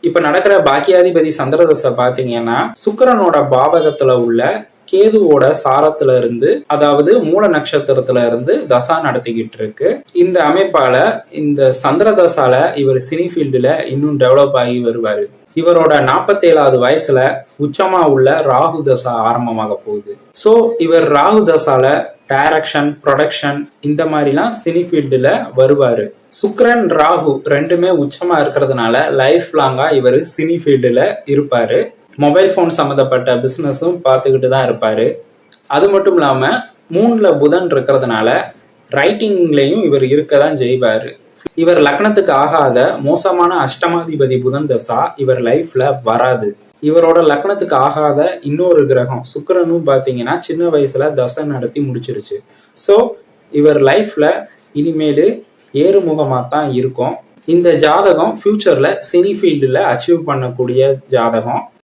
இப்ப நடக்கிற பாக்கியாதிபதி சந்திர தசை பாத்தீங்கன்னா சுக்கிரனோட பாவகத்துல உள்ள கேதுவோட சாரத்துல இருந்து, அதாவது மூல நட்சத்திரத்துல இருந்து தசா நடத்திக்கிட்டு இருக்கு. இந்த அமைப்பால இந்த சந்திர தசால இவர் சினி ஃபீல்டுல இன்னும் டெவலப் ஆகி வருவாரு. இவரோட 47வது வயசுல உச்சமா உள்ள ராகு தசா ஆரம்பமாக போகுது. சோ இவர் ராகு தசால டைரக்ஷன், ப்ரொடக்ஷன் இந்த மாதிரிலாம் சினி ஃபீல்டுல வருவாரு. சுக்கிரன் ராகு ரெண்டுமே உச்சமா இருக்கிறதுனால லைஃப் லாங்கா இவர் சினி ஃபீல்டுல இருப்பாரு. மொபைல் போன் சம்பந்தப்பட்ட பிசினஸும் பார்த்துக்கிட்டு தான் இருப்பாரு. அது மட்டும் இல்லாம 3ல புதன் இருக்கிறதுனால ரைட்டிங்லயும் இவர் இருக்கதான் செய்வாரு. இவர் லக்னத்துக்கு ஆகாத மோசமான அஷ்டமாதிபதி புதன் தசா இவர் லைஃப்ல வராது. இவரோட லக்னத்துக்கு ஆகாத இன்னொரு கிரகம் சுக்கிரனும் பாத்தீங்கன்னா சின்ன வயசுல தசை நடத்தி முடிச்சிருச்சு. ஸோ இவர் லைஃப்ல இனிமேலு ஏறுமுகமா தான் இருக்கும். இந்த ஜாதகம் ஃபியூச்சர்ல சினி ஃபீல்டுல அச்சீவ் பண்ணக்கூடிய ஜாதகம்.